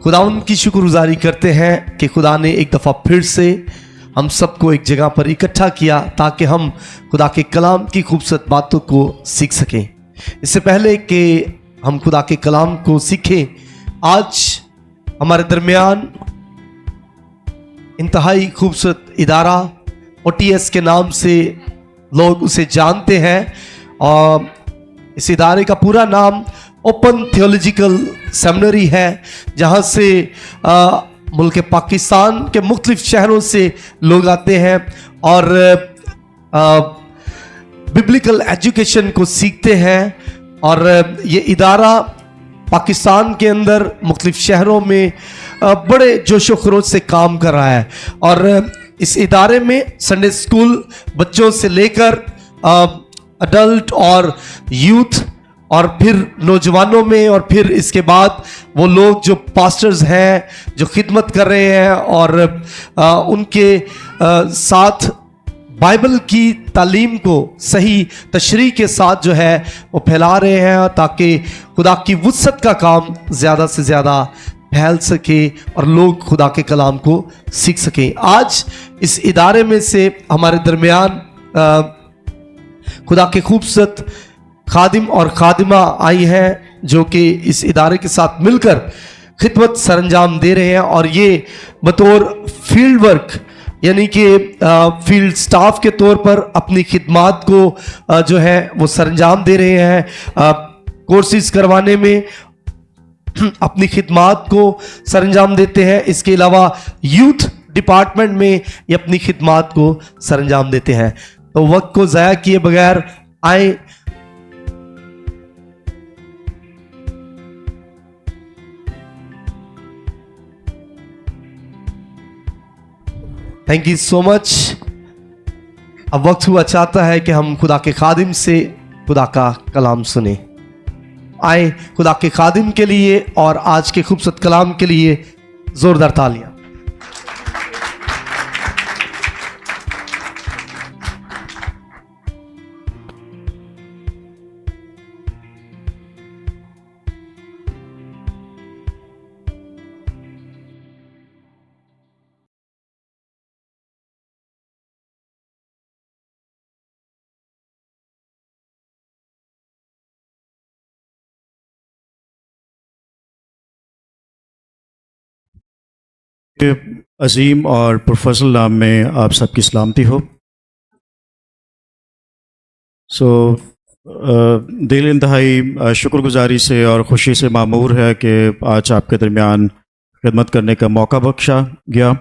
खुदाउन की शुक्रगुजारी करते हैं कि खुदा ने एक दफ़ा फिर से हम सबको एक जगह पर इकट्ठा किया ताकि हम खुदा के कलाम की खूबसूरत बातों को सीख सकें। इससे पहले कि हम खुदा के कलाम को सीखें, आज हमारे दरमियान इंतहाई खूबसूरत इदारा OTS के नाम से लोग उसे जानते हैं और इस इदारे का पूरा नाम ओपन थियोलॉजिकल सेमिनरी है, जहाँ से मुल्क पाकिस्तान के मुख्तलिफ शहरों से लोग आते हैं और बिब्लिकल एजुकेशन को सीखते हैं। और ये इदारा पाकिस्तान के अंदर मुख्तलिफ शहरों में बड़े जोश व खरोश से काम कर रहा है। और इस इदारे में संडे स्कूल बच्चों से लेकर अडल्ट और यूथ और फिर नौजवानों में, और फिर इसके बाद वो लोग जो पास्टर्स हैं जो खिदमत कर रहे हैं और उनके साथ बाइबल की तालीम को सही तशरीह के साथ जो है वो फैला रहे हैं ताकि खुदा की वुसअत का काम ज़्यादा से ज़्यादा फैल सके और लोग खुदा के कलाम को सीख सकें। आज इस इदारे में से हमारे दरमियान खुदा के खूबसूरत खादिम और खादिमा आई हैं जो कि इस इदारे के साथ मिलकर खिदमत सरंजाम दे रहे हैं। और ये बतौर फील्ड वर्क यानी कि फील्ड स्टाफ के तौर पर अपनी खिदमात को जो है वो सरंजाम दे रहे हैं। कोर्सेज करवाने में अपनी खिदमात को सरंजाम देते हैं। इसके अलावा यूथ डिपार्टमेंट में ये अपनी खिदमात को सरंजाम देते हैं। तो वक्त को ज़ाया किए बगैर आए थैंक यू सो मच। अब वक्त हुआ चाहता है कि हम खुदा के खादिम से खुदा का कलाम सुने। आए खुदा के खादिम के लिए और आज के खूबसूरत कलाम के लिए जोरदार तालियां। अजीम और पुरफज़ल नाम में आप सबकी सलामती हो। दिल इंतहाई शुक्रगुजारी से और ख़ुशी से मामूर है कि आज आपके दरमियान खिदमत करने का मौका बख्शा गया।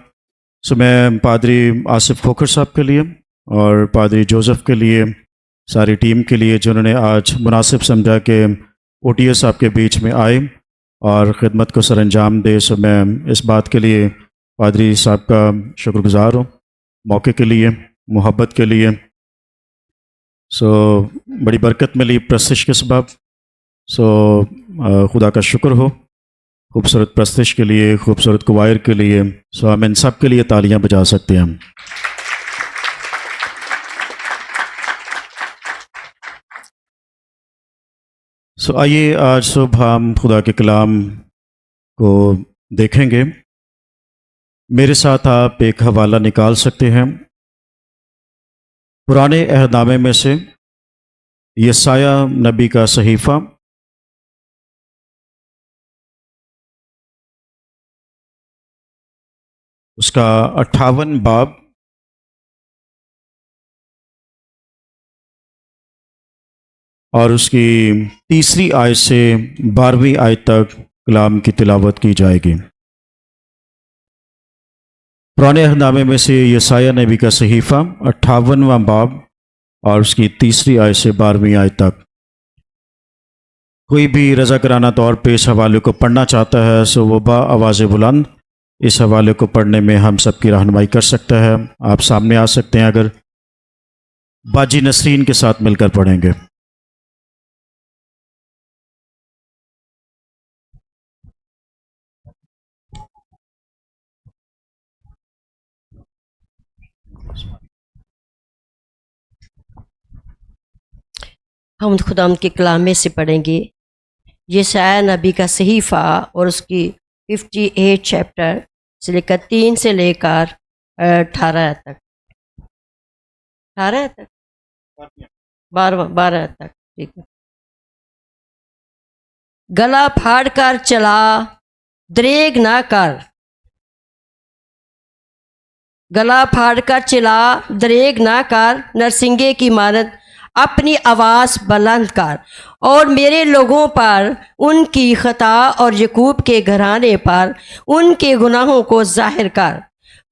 मैं पादरी आसिफ खोखर साहब के लिए और पादरी जोसेफ के लिए, सारी टीम के लिए जिन्होंने आज मुनासिब समझा कि OTS आपके बीच में आए और ख़िदमत को सरअंजाम दे, मैं इस बात के लिए पादरी साहब का शुक्रगुजार हूँ, मौके के लिए, मोहब्बत के लिए। बड़ी बरकत मिली प्रस्तिश के सबब। खुदा का शुक्र हो खूबसूरत प्रस्तिश के लिए, खूबसूरत क्वायर के लिए। हम इन सब के लिए तालियां बजा सकते हैं। आइए आज सुबह हम खुदा के कलाम को देखेंगे। मेरे साथ आप एक हवाला निकाल सकते हैं पुराने अहदनामे में से यसाया नबी का सहीफ़ा, उसका 58 बाब और उसकी 3री आयत से 12वीं आयत तक कलाम की तिलावत की जाएगी। पुराने अहदनामे में से यसाया नबी का सहीफ़ा 58वां बाब और उसकी 3री आयत से 12वीं आयत तक। कोई भी रज़ाकराना तौर पे इस हवाले को पढ़ना चाहता है सो वो बा आवाज़ बुलंद इस हवाले को पढ़ने में हम सब की रहनुमाई कर सकता है। आप सामने आ सकते हैं अगर बाजी नसरीन के साथ मिलकर पढ़ेंगे। हम खुदा के कलाम में से पढ़ेंगे। यशायाह नबी का सहीफ़ा और उसकी 58 चैप्टर से लेकर 3 से लेकर 18 तक, 18 तक, 12 तक, ठीक है। गला फाड़ कर चला, दरेग ना कर, गला फाड़ कर चला, दरेग ना कर, नरसिंगे की मानद अपनी आवाज़ बुलंद कर, और मेरे लोगों पर उनकी खता और यकूब के घराने पर उनके गुनाहों को जाहिर कर।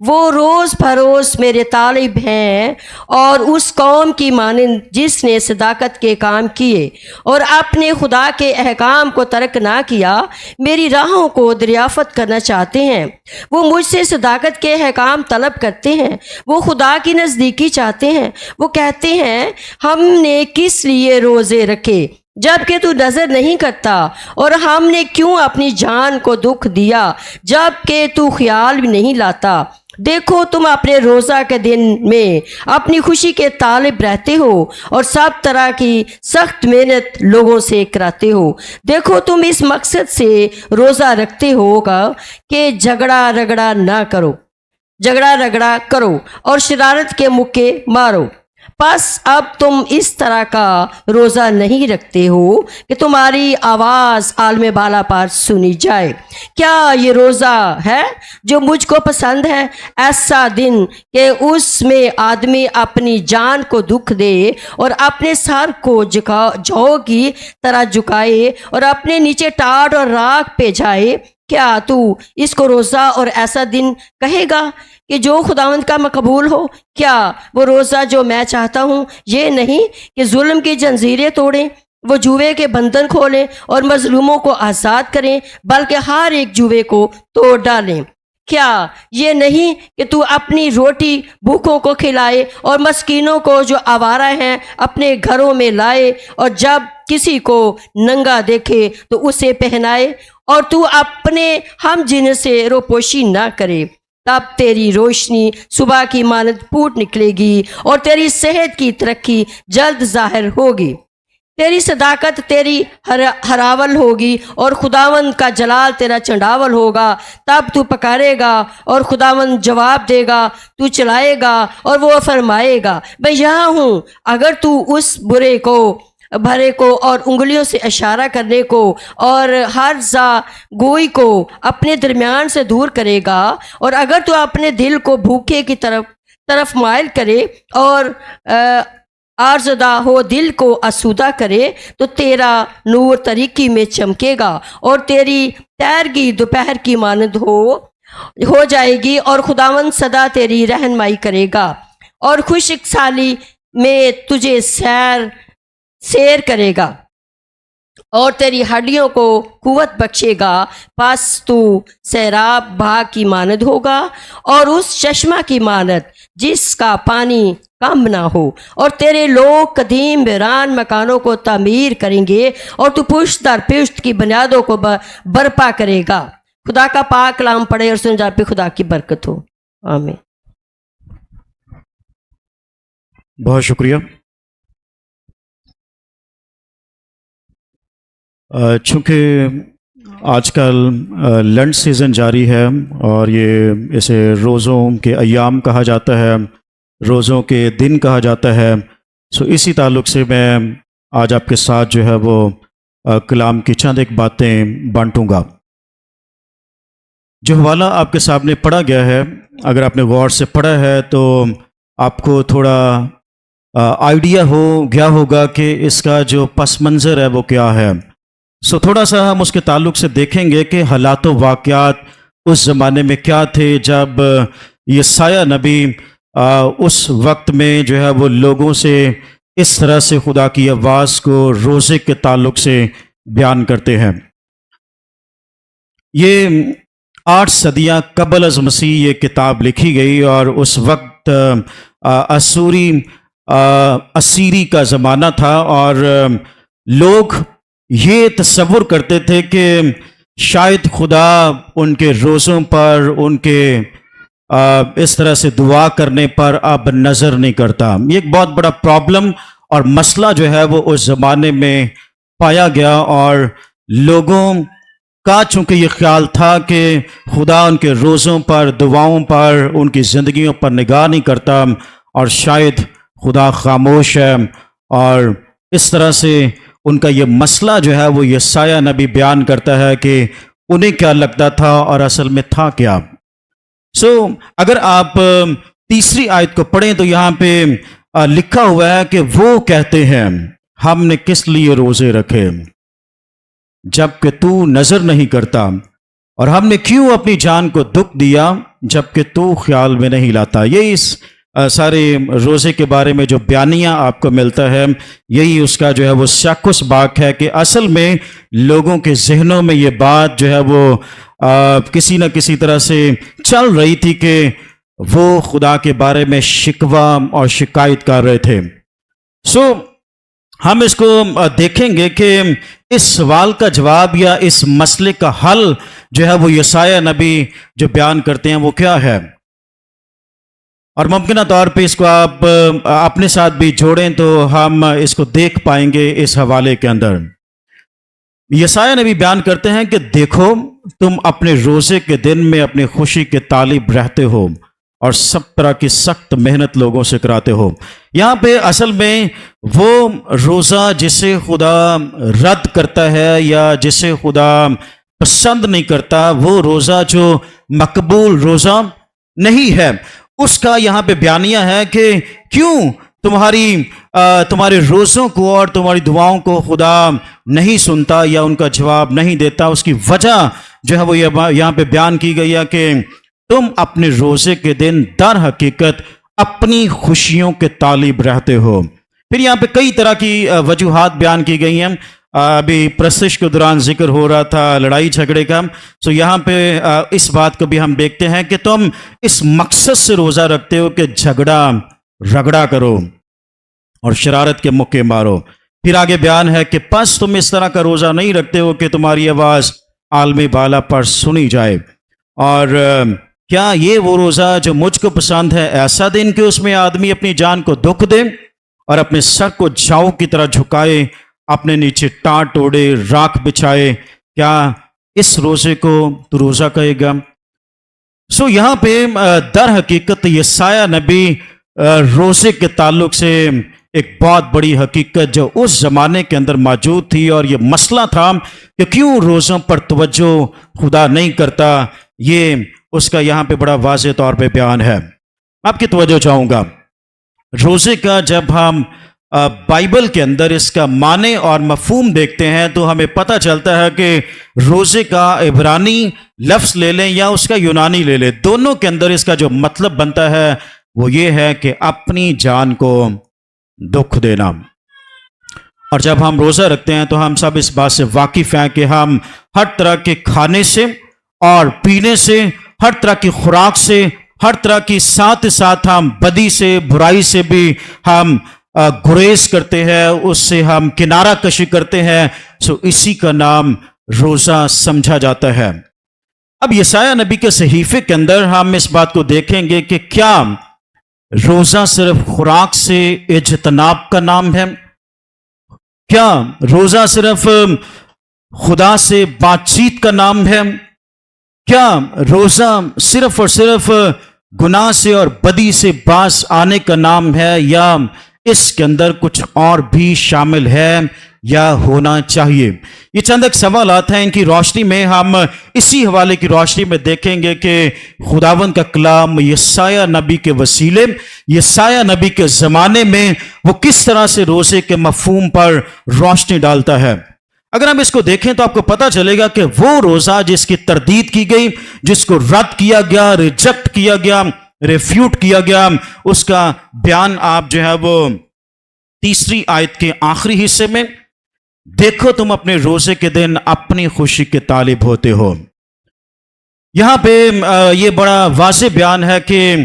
वो रोज़ बरोज़ मेरे तालिब हैं और उस कौम की मानंद जिसने सदाकत के काम किए और अपने खुदा के अहकाम को तर्क ना किया, मेरी राहों को दरियाफ़त करना चाहते हैं। वो मुझसे सदाकत के अहकाम तलब करते हैं, वो खुदा की नज़दीकी चाहते हैं। वो कहते हैं, हमने किस लिए रोज़े रखे जबकि तू नज़र नहीं करता, और हमने क्यों अपनी जान को दुख दिया जबकि तू ख्याल भी नहीं लाता। देखो, तुम अपने रोज़ा के दिन में अपनी खुशी के तालिब रहते हो और सब तरह की सख्त मेहनत लोगों से कराते हो। देखो, तुम इस मकसद से रोज़ा रखते होगा कि झगड़ा रगड़ा ना करो, झगड़ा रगड़ा करो और शरारत के मुक्के मारो। बस अब तुम इस तरह का रोज़ा नहीं रखते हो कि तुम्हारी आवाज़ आलम बाला पर सुनी जाए। क्या ये रोज़ा है जो मुझको पसंद है? ऐसा दिन कि उसमें आदमी अपनी जान को दुख दे और अपने सर को जौ की तरह झुकाए और अपने नीचे टाट और राख पे जाए। क्या तू इसको रोज़ा और ऐसा दिन कहेगा कि जो खुदावंद का मकबूल हो? क्या वो रोज़ा जो मैं चाहता हूँ ये नहीं कि जुल्म की जंजीरें तोड़ें, वो जुए के बंधन खोलें और मजलूमों को आज़ाद करें, बल्कि हर एक जुए को तोड़ डालें। क्या ये नहीं कि तू अपनी रोटी भूखों को खिलाए और मस्कीनों को जो आवारा हैं अपने घरों में लाए, और जब किसी को नंगा देखे तो उसे पहनाए, और तू अपने हम जिन से रोपोशी ना करे। तब तेरी रोशनी सुबह की मानद फूट निकलेगी और तेरी सेहत की तरक्की जल्द जाहिर होगी। तेरी सदाकत तेरी हरावल होगी और खुदावंद का जलाल तेरा चंडावल होगा। तब तू पकारेगा और खुदावंद जवाब देगा, तू चलाएगा और वो फरमाएगा, मैं यहाँ हूँ। अगर तू उस बुरे को भरे को और उंगलियों से इशारा करने को और हर जा गोई को अपने दरमियान से दूर करेगा, और अगर तू अपने दिल को भूखे की तरफ माइल करे और आरज़दा हो दिल को आसूदा करे, तो तेरा नूर तरीकी में चमकेगा और तेरी तैरगी दोपहर की मानद हो जाएगी, और खुदावंद सदा तेरी रहनुमाई करेगा और खुशहाली में तुझे सैर करेगा और तेरी हड्डियों को कुव्वत बख्शेगा। पास तू सैराब बाग की मानद होगा और उस चश्मा की मानद जिसका पानी कम ना हो, और तेरे लोग कदीम वीरान मकानों को तामीर करेंगे और तू पुश्त दर पुश्त की बुनियादों को बर्पा करेगा। खुदा का पाक कलाम पढ़े और सुन जा पे खुदा की बरकत हो। आमीन। बहुत शुक्रिया। चूँकि आजकल लंच सीज़न जारी है और ये इसे रोज़ों के अयाम कहा जाता है, रोज़ों के दिन कहा जाता है, सो इसी ताल्लुक़ से मैं आज आपके साथ जो है वो कलाम की चंद एक बातें बांटूँगा। जो हवाला आपके सामने पढ़ा गया है, अगर आपने गौर से पढ़ा है तो आपको थोड़ा आइडिया हो गया होगा कि इसका जो पस मंज़र है वो क्या है। सो थोड़ा सा हम उसके ताल्लुक़ से देखेंगे कि हालात व वाक़यात उस ज़माने में क्या थे जब यसाया नबी उस वक्त में जो है वो लोगों से इस तरह से खुदा की आवाज़ को रोज़े के ताल्लुक़ से बयान करते हैं। ये 8 सदियाँ कबल अज़ मसीह ये किताब लिखी गई और उस वक्त असीरी का ज़माना था और लोग ये तसव्वुर करते थे कि शायद खुदा उनके रोज़ों पर, उनके इस तरह से दुआ करने पर अब नज़र नहीं करता। ये एक बहुत बड़ा प्रॉब्लम और मसला जो है वो उस ज़माने में पाया गया और लोगों کا چونکہ یہ خیال تھا کہ خدا ان کے روزوں پر، دعاؤں پر، ان کی زندگیوں پر نگاہ نہیں کرتا اور شاید خدا خاموش ہے، اور اس طرح سے ان کا یہ مسئلہ جو ہے وہ یسایہ نبی بیان کرتا ہے کہ انہیں کیا لگتا تھا اور اصل میں تھا کیا۔ اگر آپ تیسری آیت کو پڑھیں تو یہاں پہ لکھا ہوا ہے کہ وہ کہتے ہیں ہم نے کس لیے روزے رکھے جب کہ تو نظر نہیں کرتا، اور ہم نے کیوں اپنی جان کو دکھ دیا جب کہ تو خیال میں نہیں لاتا۔ یہی اس سارے روزے کے بارے میں جو بیانیہ آپ کو ملتا ہے، یہی اس کا جو ہے وہ شک و سباق ہے کہ اصل میں لوگوں کے ذہنوں میں یہ بات جو ہے وہ کسی نہ کسی طرح سے چل رہی تھی کہ وہ خدا کے بارے میں شکوہ اور شکایت کر رہے تھے۔ ہم اس کو دیکھیں گے کہ اس سوال کا جواب یا اس مسئلے کا حل جو ہے وہ یسایہ نبی جو بیان کرتے ہیں وہ کیا ہے، اور ممکنہ طور پہ اس کو آپ اپنے ساتھ بھی جوڑیں تو ہم اس کو دیکھ پائیں گے اس حوالے کے اندر۔ یسایہ نبی بیان کرتے ہیں کہ دیکھو تم اپنے روزے کے دن میں اپنی خوشی کے طالب رہتے ہو اور سب طرح کی سخت محنت لوگوں سے کراتے ہو۔ یہاں پہ اصل میں وہ روزہ جسے خدا رد کرتا ہے یا جسے خدا پسند نہیں کرتا، وہ روزہ جو مقبول روزہ نہیں ہے، اس کا یہاں پہ بیانیہ ہے کہ کیوں تمہارے روزوں کو اور تمہاری دعاؤں کو خدا نہیں سنتا یا ان کا جواب نہیں دیتا۔ اس کی وجہ جو ہے وہ یہاں پہ بیان کی گئی ہے کہ تم اپنے روزے کے دن در حقیقت اپنی خوشیوں کے طالب رہتے ہو۔ پھر یہاں پہ کئی طرح کی وجوہات بیان کی گئی ہیں۔ ابھی پرستش کے دوران ذکر ہو رہا تھا لڑائی جھگڑے کا، یہاں پہ اس بات کو بھی ہم دیکھتے ہیں کہ تم اس مقصد سے روزہ رکھتے ہو کہ جھگڑا رگڑا کرو اور شرارت کے مکے مارو۔ پھر آگے بیان ہے کہ پس تم اس طرح کا روزہ نہیں رکھتے ہو کہ تمہاری آواز عالمی بالا پر سنی جائے، اور کیا یہ وہ روزہ جو مجھ کو پسند ہے، ایسا دن کہ اس میں آدمی اپنی جان کو دکھ دے اور اپنے سر کو جاؤ کی طرح جھکائے، اپنے نیچے ٹانٹ اوڑے، راکھ بچھائے، کیا اس روزے کو تو روزہ کہے گا؟ یہاں پہ در حقیقت یسایہ نبی روزے کے تعلق سے ایک بہت بڑی حقیقت جو اس زمانے کے اندر موجود تھی، اور یہ مسئلہ تھا کہ کیوں روزوں پر توجہ خدا نہیں کرتا، یہ اس کا یہاں پہ بڑا واضح طور پہ بیان ہے۔ آپ کی توجہ چاہوں گا، روزے کا جب ہم بائبل کے اندر اس کا معنی اور مفہوم دیکھتے ہیں تو ہمیں پتہ چلتا ہے کہ روزے کا عبرانی لفظ لے لیں یا اس کا یونانی لے لیں، دونوں کے اندر اس کا جو مطلب بنتا ہے وہ یہ ہے کہ اپنی جان کو دکھ دینا۔ اور جب ہم روزہ رکھتے ہیں تو ہم سب اس بات سے واقف ہیں کہ ہم ہر طرح کے کھانے سے اور پینے سے، ہر طرح کی خوراک سے، ہر طرح کی ساتھ ساتھ ہم بدی سے، برائی سے بھی ہم گریز کرتے ہیں، اس سے ہم کنارہ کشی کرتے ہیں، اسی کا نام روزہ سمجھا جاتا ہے۔ اب یسایہ نبی کے صحیفے کے اندر ہم اس بات کو دیکھیں گے کہ کیا روزہ صرف خوراک سے اجتناب کا نام ہے؟ کیا روزہ صرف خدا سے بات چیت کا نام ہے؟ کیا روزہ صرف اور صرف گناہ سے اور بدی سے باز آنے کا نام ہے، یا اس کے اندر کچھ اور بھی شامل ہے یا ہونا چاہیے؟ یہ چند ایک سوالات ہیں، ان کی روشنی میں ہم اسی حوالے کی روشنی میں دیکھیں گے کہ خداوند کا کلام یسایہ نبی کے وسیلے، یسایہ نبی کے زمانے میں وہ کس طرح سے روزے کے مفہوم پر روشنی ڈالتا ہے۔ اگر ہم اس کو دیکھیں تو آپ کو پتہ چلے گا کہ وہ روزہ جس کی تردید کی گئی، جس کو رد کیا گیا، ریجیکٹ کیا گیا، ریفیوٹ کیا گیا، اس کا بیان آپ جو ہے وہ تیسری آیت کے آخری حصے میں دیکھو تم اپنے روزے کے دن اپنی خوشی کے طالب ہوتے ہو۔ یہاں پہ یہ بڑا واضح بیان ہے کہ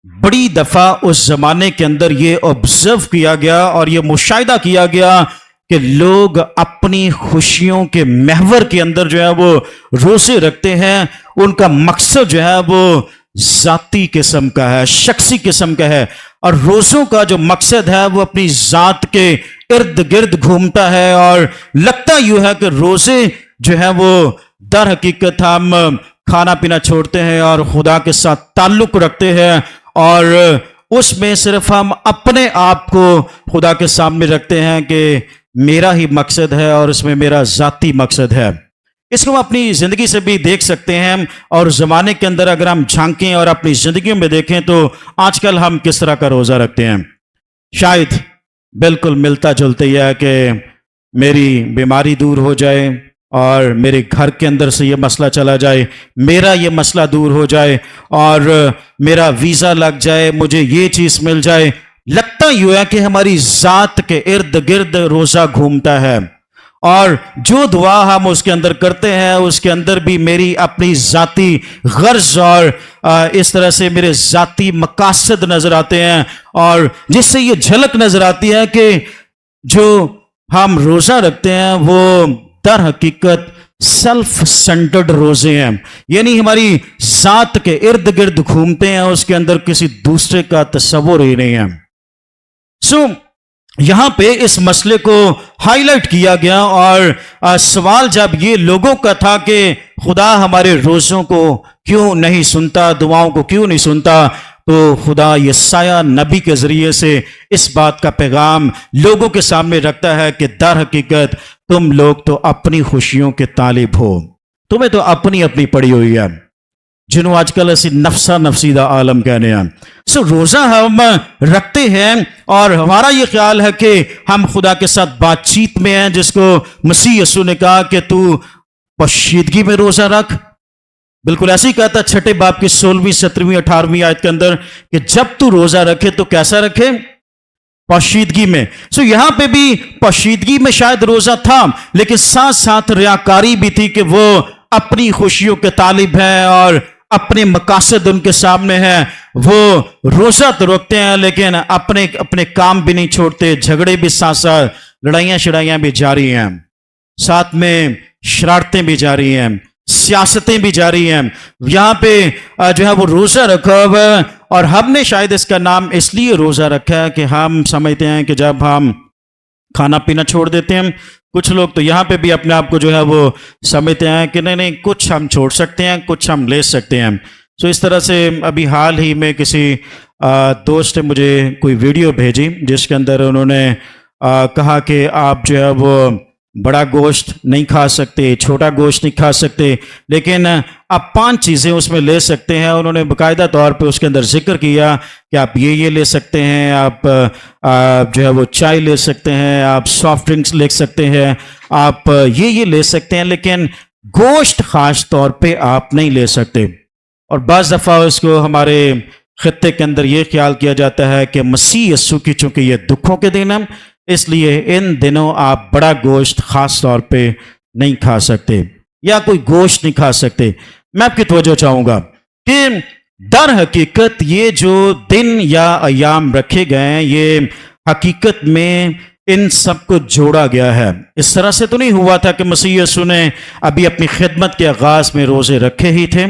بڑی دفعہ اس زمانے کے اندر یہ آبزرو کیا گیا اور یہ مشاہدہ کیا گیا کہ لوگ اپنی خوشیوں کے محور کے اندر جو ہے وہ روزے رکھتے ہیں، ان کا مقصد جو ہے وہ ذاتی قسم کا ہے، شخصی قسم کا ہے، اور روزوں کا جو مقصد ہے وہ اپنی ذات کے ارد گرد گھومتا ہے، اور لگتا یوں ہے کہ روزے جو ہے وہ در حقیقت ہم کھانا پینا چھوڑتے ہیں اور خدا کے ساتھ تعلق رکھتے ہیں اور اس میں صرف ہم اپنے آپ کو خدا کے سامنے رکھتے ہیں کہ میرا ہی مقصد ہے اور اس میں میرا ذاتی مقصد ہے. اس کو ہم اپنی زندگی سے بھی دیکھ سکتے ہیں اور زمانے کے اندر اگر ہم جھانکیں اور اپنی زندگیوں میں دیکھیں تو آج کل ہم کس طرح کا روزہ رکھتے ہیں. شاید بالکل ملتا جلتا ہی ہے کہ میری بیماری دور ہو جائے اور میرے گھر کے اندر سے یہ مسئلہ چلا جائے, میرا یہ مسئلہ دور ہو جائے اور میرا ویزا لگ جائے, مجھے یہ چیز مل جائے. لگتا یوں ہے کہ ہماری ذات کے ارد گرد روزہ گھومتا ہے اور جو دعا ہم اس کے اندر کرتے ہیں اس کے اندر بھی میری اپنی ذاتی غرض اور اس طرح سے میرے ذاتی مقاصد نظر آتے ہیں اور جس سے یہ جھلک نظر آتی ہے کہ جو ہم روزہ رکھتے ہیں وہ در حقیقت سیلف سینٹرڈ روزے ہیں, یعنی ہماری ذات کے ارد گرد گھومتے ہیں, اس کے اندر کسی دوسرے کا تصور ہی نہیں ہے. یہاں پہ اس مسئلے کو ہائی لائٹ کیا گیا اور سوال جب یہ لوگوں کا تھا کہ خدا ہمارے روزوں کو کیوں نہیں سنتا, دعاؤں کو کیوں نہیں سنتا, تو خدا یسایہ نبی کے ذریعے سے اس بات کا پیغام لوگوں کے سامنے رکھتا ہے کہ در حقیقت تم لوگ تو اپنی خوشیوں کے طالب ہو, تمہیں تو اپنی اپنی پڑی ہوئی ہے, جنہوں آج کل ایسی نفسا نفسی دا عالم کہنے ہیں. روزہ ہم رکھتے ہیں اور ہمارا یہ خیال ہے کہ ہم خدا کے ساتھ بات چیت میں ہیں, جس کو مسیح یسوع نے کہا کہ تو پوشیدگی میں روزہ رکھ. بالکل ایسے ہی کہتا چھٹے باب کی 16ویں 17ویں 18ویں آیت کے اندر کہ جب تو روزہ رکھے تو کیسا رکھے, پوشیدگی میں. یہاں پہ بھی پوشیدگی میں شاید روزہ تھا, لیکن ساتھ ساتھ ریاکاری بھی تھی کہ وہ اپنی خوشیوں کے طالب ہیں اور اپنے مقاصد ان کے سامنے ہیں. وہ روزہ تو رکھتے ہیں لیکن اپنے کام بھی نہیں چھوڑتے, جھگڑے بھی ساتھ ساتھ, لڑائیاں شڑائیاں بھی جاری ہیں, ساتھ میں شرارتیں بھی جاری ہیں, سیاستیں بھی جاری ہیں. یہاں پہ جو ہے وہ روزہ رکھا ہوا ہے اور ہم نے شاید اس کا نام اس لیے روزہ رکھا ہے کہ ہم سمجھتے ہیں کہ جب ہم کھانا پینا چھوڑ دیتے ہیں, کچھ لوگ تو یہاں پہ بھی اپنے آپ کو جو ہے وہ سمجھتے ہیں کہ نہیں کچھ ہم چھوڑ سکتے ہیں, کچھ ہم لے سکتے ہیں. اس طرح سے ابھی حال ہی میں کسی دوست نے مجھے کوئی ویڈیو بھیجی جس کے اندر انہوں نے کہا کہ آپ جو ہے وہ بڑا گوشت نہیں کھا سکتے, چھوٹا گوشت نہیں کھا سکتے, لیکن آپ 5 چیزیں اس میں لے سکتے ہیں. انہوں نے باقاعدہ طور پہ اس کے اندر ذکر کیا کہ آپ یہ لے سکتے ہیں, آپ جو ہے وہ چائے لے سکتے ہیں, آپ سافٹ ڈرنکس لے سکتے ہیں, آپ یہ لے سکتے ہیں, لیکن گوشت خاص طور پہ آپ نہیں لے سکتے. اور بعض دفعہ اس کو ہمارے خطے کے اندر یہ خیال کیا جاتا ہے کہ مسیح یسوع کی چونکہ یہ دکھوں کے دن ہیں, اس لیے ان دنوں آپ بڑا گوشت خاص طور پہ نہیں کھا سکتے یا کوئی گوشت نہیں کھا سکتے. میں آپ کی توجہ چاہوں گا کہ در حقیقت یہ جو دن یا ایام رکھے گئے ہیں یہ حقیقت میں ان سب کو جوڑا گیا ہے. اس طرح سے تو نہیں ہوا تھا کہ مسیح یسوع نے ابھی اپنی خدمت کے آغاز میں روزے رکھے ہی تھے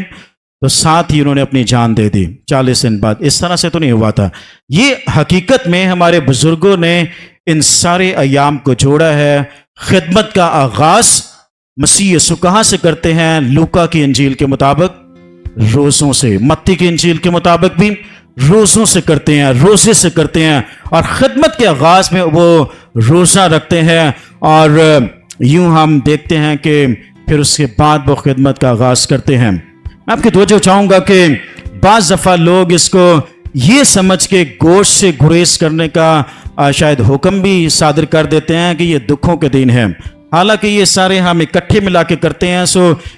تو ساتھ ہی انہوں نے اپنی جان دے دی 40 دن بعد. اس طرح سے تو نہیں ہوا تھا. یہ حقیقت میں ہمارے بزرگوں نے ان سارے ایام کو جوڑا ہے. خدمت کا آغاز مسیح یسوع کہاں سے کرتے ہیں؟ لوکا کی انجیل کے مطابق روزوں سے, متی کی انجیل کے مطابق بھی روزوں سے کرتے ہیں, روزے سے کرتے ہیں, اور خدمت کے آغاز میں وہ روزہ رکھتے ہیں. اور یوں ہم دیکھتے ہیں کہ پھر اس کے بعد وہ خدمت کا آغاز کرتے ہیں. میں آپ کی توجہ چاہوں گا کہ بعض دفعہ لوگ اس کو یہ سمجھ کے گوشت سے گریز کرنے کا شاید حکم بھی صادر کر دیتے ہیں کہ یہ دکھوں کے دن ہیں, حالانکہ یہ سارے ہم اکٹھے ملا کے کرتے ہیں.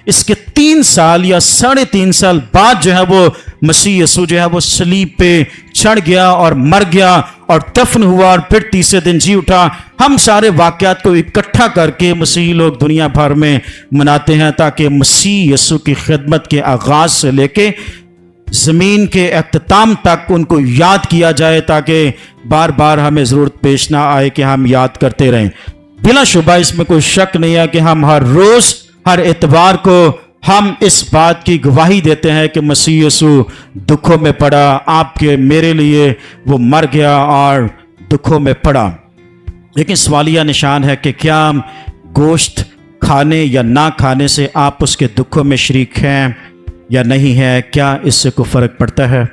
اس کے 3 سال یا 3.5 سال بعد جو ہے وہ مسیح یسوع جو ہے وہ صلیب پہ چڑھ گیا اور مر گیا اور دفن ہوا اور پھر تیسرے دن جی اٹھا. ہم سارے واقعات کو اکٹھا کر کے مسیحی لوگ دنیا بھر میں مناتے ہیں تاکہ مسیح یسوع کی خدمت کے آغاز سے لے کے زمین کے اختتام تک ان کو یاد کیا جائے, تاکہ بار بار ہمیں ضرورت پیش نہ آئے کہ ہم یاد کرتے رہیں. بلا شبہ اس میں کوئی شک نہیں ہے کہ ہم ہر روز ہر اتوار کو ہم اس بات کی گواہی دیتے ہیں کہ مسیح یسوع دکھوں میں پڑا, آپ کے میرے لیے وہ مر گیا اور دکھوں میں پڑا. لیکن سوالیہ نشان ہے کہ کیا گوشت کھانے یا نہ کھانے سے آپ اس کے دکھوں میں شریک ہیں یا نہیں ہیں، کیا اس سے کوئی فرق پڑتا ہے؟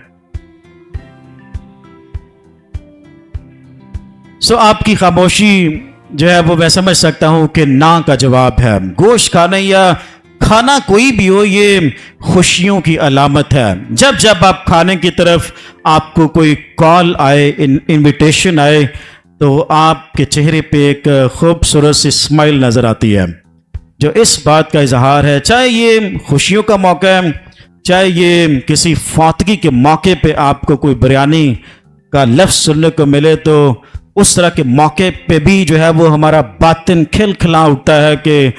آپ کی خاموشی جو ہے وہ میں سمجھ سکتا ہوں کہ نہ کا جواب ہے۔ گوشت کھانا یا کھانا کوئی بھی ہو، یہ خوشیوں کی علامت ہے۔ جب جب آپ کھانے کی طرف آپ کو کوئی کال آئے، انویٹیشن آئے، تو آپ کے چہرے پہ ایک خوبصورت سی اسمائل نظر آتی ہے، جو اس بات کا اظہار ہے، چاہے یہ خوشیوں کا موقع ہے، چاہے یہ کسی فوتگی کے موقع پہ آپ کو کوئی بریانی کا لفظ سننے کو ملے، تو اس طرح کے موقع پہ بھی جو ہے وہ ہمارا باطن کھل کھلا اٹھتا ہے کہ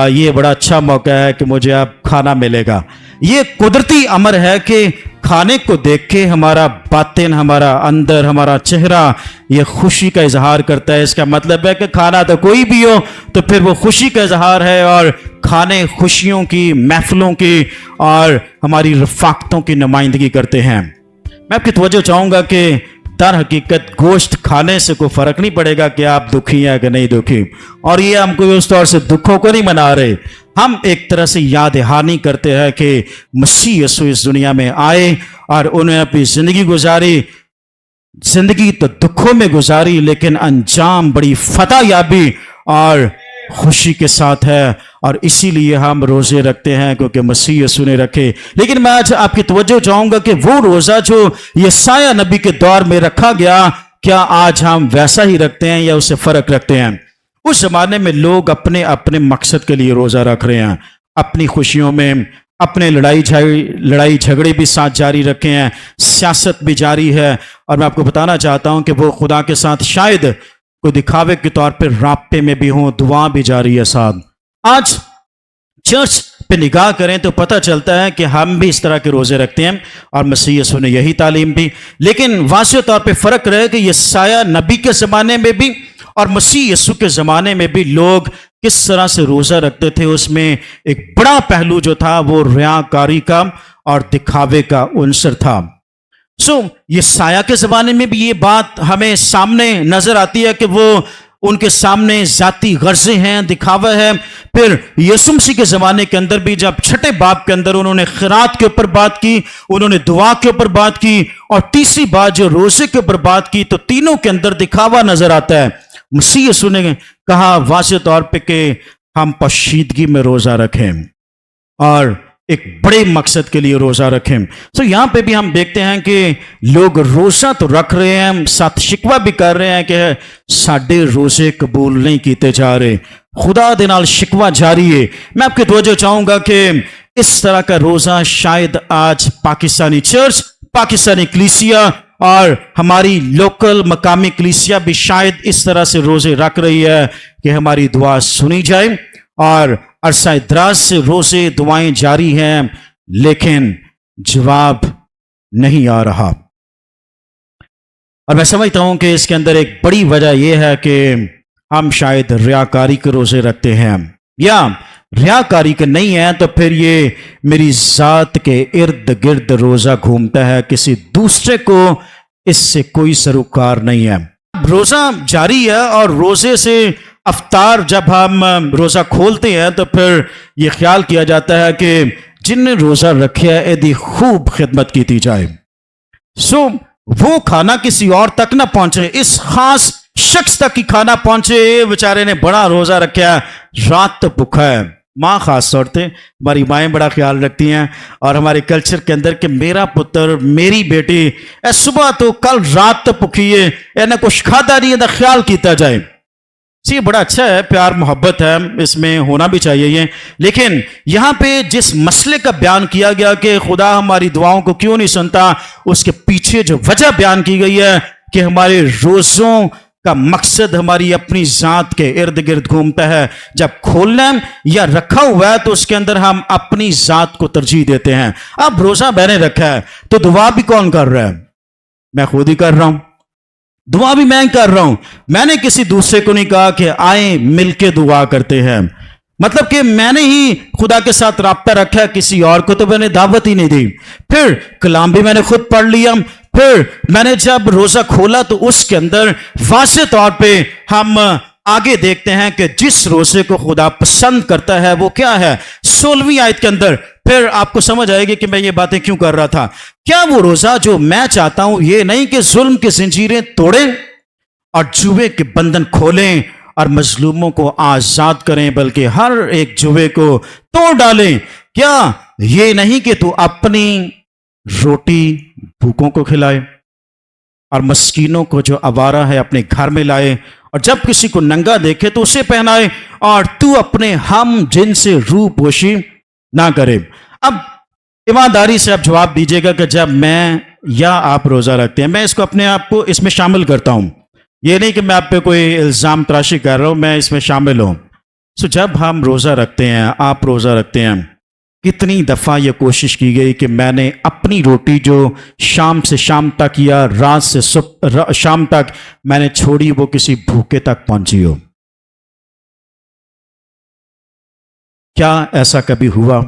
یہ بڑا اچھا موقع ہے کہ مجھے اب کھانا ملے گا۔ یہ قدرتی امر ہے کہ کھانے کو دیکھ کے ہمارا باطن، ہمارا اندر، ہمارا چہرہ یہ خوشی کا اظہار کرتا ہے۔ اس کا مطلب ہے کہ کھانا تو کوئی بھی ہو تو پھر وہ خوشی کا اظہار ہے، اور کھانے خوشیوں کی، محفلوں کی اور ہماری رفاقتوں کی نمائندگی کرتے ہیں۔ میں آپ کی توجہ چاہوں گا کہ در حقیقت گوشت کھانے سے کوئی فرق نہیں پڑے گا کہ آپ دکھی ہیں کہ نہیں دکھی، اور یہ ہم کوئی اس طور سے دکھوں کو نہیں منا رہے، ہم ایک طرح سے یاد دہانی کرتے ہیں کہ مسیح یسوع اس دنیا میں آئے اور انہوں نے اپنی زندگی گزاری، زندگی تو دکھوں میں گزاری لیکن انجام بڑی فتح یابی اور خوشی کے ساتھ ہے، اور اسی لیے ہم روزے رکھتے ہیں کیونکہ مسیح یسوع نے رکھے۔ لیکن میں آج آپ کی توجہ چاہوں گا کہ وہ روزہ جو یسایہ نبی کے دور میں رکھا گیا، کیا آج ہم ویسا ہی رکھتے ہیں یا اس سے فرق رکھتے ہیں؟ اس زمانے میں لوگ اپنے اپنے مقصد کے لیے روزہ رکھ رہے ہیں، اپنی خوشیوں میں اپنے لڑائی جھگڑے بھی ساتھ جاری رکھے ہیں، سیاست بھی جاری ہے، اور میں آپ کو بتانا چاہتا ہوں کہ وہ خدا کے ساتھ شاید کوئی دکھاوے کے طور پہ رابطے میں بھی ہوں، دعا بھی جاری ہے ساتھ۔ آج چرچ پہ نگاہ کریں تو پتہ چلتا ہے کہ ہم بھی اس طرح کے روزے رکھتے ہیں، اور مسیح یسوع نے یہی تعلیم دی، لیکن واضح طور پہ فرق رہے کہ یسایہ نبی کے زمانے میں بھی اور مسیح یسوع کے زمانے میں بھی لوگ کس طرح سے روزہ رکھتے تھے۔ اس میں ایک بڑا پہلو جو تھا وہ ریاکاری کا اور دکھاوے کا عنصر تھا۔ یسایہ کے زمانے میں بھی یہ بات ہمیں سامنے نظر آتی ہے کہ وہ ان کے سامنے ذاتی غرضیں ہیں، دکھاوا ہے۔ پھر یسوع مسیح کے زمانے کے اندر بھی جب چھٹے باب کے اندر انہوں نے خیرات کے اوپر بات کی، انہوں نے دعا کے اوپر بات کی، اور تیسری بات جو روزے کے اوپر بات کی، تو تینوں کے اندر دکھاوا نظر آتا ہے۔ مسیح یسوع نے کہا واضح طور پہ کہ ہم پوشیدگی میں روزہ رکھیں اور ایک بڑے مقصد کے لیے روزہ رکھیں۔ یہاں پہ بھی ہم دیکھتے ہیں کہ لوگ روزہ تو رکھ رہے ہیں، ساتھ شکوہ بھی کر رہے ہیں کہ ساڈے روزے قبول نہیں کیتے جا رہے، خدا دے نال شکوہ جاری ہے۔ میں آپ کی توجہ چاہوں گا کہ اس طرح کا روزہ شاید آج پاکستانی چرچ، پاکستانی کلیسیا اور ہماری لوکل مقامی کلیسیا بھی شاید اس طرح سے روزے رکھ رہی ہے کہ ہماری دعا سنی جائے، اور عرصہ دراز سے روزے دعائیں جاری ہیں لیکن جواب نہیں آ رہا۔ اور میں سمجھتا ہوں کہ اس کے اندر ایک بڑی وجہ یہ ہے کہ ہم شاید ریاکاری کے روزے رکھتے ہیں، یا ریاکاری کے نہیں ہیں تو پھر یہ میری ذات کے ارد گرد روزہ گھومتا ہے، کسی دوسرے کو اس سے کوئی سروکار نہیں ہے۔ روزہ جاری ہے، اور روزے سے افطار جب ہم روزہ کھولتے ہیں تو پھر یہ خیال کیا جاتا ہے کہ جن نے روزہ رکھا ہے ایدی خوب خدمت کی جائے، وہ کھانا کسی اور تک نہ پہنچے، اس خاص شخص تک ہی کھانا پہنچے۔ یہ بیچارے نے بڑا روزہ رکھا ہے، رات تو بھوکا ہے۔ ماں خاص طور پہ ہماری مائیں بڑا خیال رکھتی ہیں، اور ہمارے کلچر کے اندر کہ میرا پتر، میری بیٹی اے صبح تو کل رات تو بھوکی ہے، انہیں کچھ کھادا نہیں ہے، خیال کیتا جائے۔ یہ بڑا اچھا ہے، پیار محبت ہے، اس میں ہونا بھی چاہیے یہ، لیکن یہاں پہ جس مسئلے کا بیان کیا گیا کہ خدا ہماری دعاؤں کو کیوں نہیں سنتا، اس کے پیچھے جو وجہ بیان کی گئی ہے کہ ہمارے روزوں کا مقصد ہماری اپنی ذات کے ارد گرد گھومتا ہے۔ جب کھولنا یا رکھا ہوا ہے تو اس کے اندر ہم اپنی ذات کو ترجیح دیتے ہیں۔ اب روزہ میں نے رکھا ہے تو دعا بھی کون کر رہا ہے؟ میں خود ہی کر رہا ہوں، دعا بھی میں کر رہا ہوں۔ میں نے کسی دوسرے کو نہیں کہا کہ آئیں مل کے دعا کرتے ہیں، مطلب کہ میں نے ہی خدا کے ساتھ رابطہ رکھا ہے، کسی اور کو تو میں نے دعوت ہی نہیں دی۔ پھر کلام بھی میں نے خود پڑھ لیا، پھر میں نے جب روزہ کھولا تو اس کے اندر واضح طور پہ ہم आगे देखते हैं कि जिस रोजे को खुदा पसंद करता है वो क्या है। 16वीं आयत के अंदर फिर आपको समझ आएगी कि मैं ये बातें क्यों कर रहा था। क्या वो रोजा जो मैं चाहता हूं ये नहीं कि जुल्म की जंजीरें तोड़ें और जुए के बंधन खोलें और मजलूमों को आजाद करें, बल्कि हर एक जुए को तोड़ डालें। क्या ये नहीं कि तू अपनी रोटी भूखों को खिलाए और मस्कीनों को जो आवारा है अपने घर में लाए, और जब किसी को नंगा देखे तो उसे पहनाए, और तू अपने हम जिनसे रूपोशी ना करे। अब ईमानदारी से आप जवाब दीजिएगा कि जब मैं या आप रोजा रखते हैं, मैं इसको अपने आप को इसमें शामिल करता हूं, ये नहीं कि मैं आप पे कोई इल्जाम तराशी कर रहा हूं, मैं इसमें शामिल हूं। सो जब हम रोजा रखते हैं, आप रोजा रखते हैं, कितनी दफा ये कोशिश की गई कि मैंने अपनी रोटी जो शाम से शाम तक या रात से शाम तक मैंने छोड़ी, वो किसी भूखे तक पहुंची हो। क्या ऐसा कभी हुआ?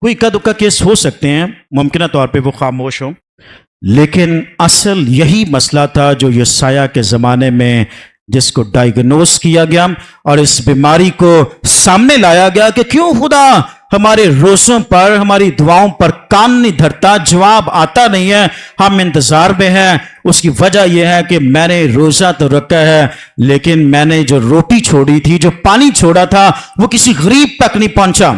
कोई इक्का दुक्का केस हो सकते हैं, मुमकिन तौर पे वो खामोश हो, लेकिन असल यही मसला था जो यसाया के ज़माने में जिसको डायग्नोस किया गया और इस बीमारी को सामने लाया गया कि क्यों खुदा हमारे रोज़ों पर, हमारी दुआओं पर कान नहीं धरता, जवाब आता नहीं है, हम इंतजार में हैं। उसकी वजह यह है कि मैंने रोज़ा तो रखा है, लेकिन मैंने जो रोटी छोड़ी थी, जो पानी छोड़ा था, वो किसी गरीब तक नहीं पहुंचा।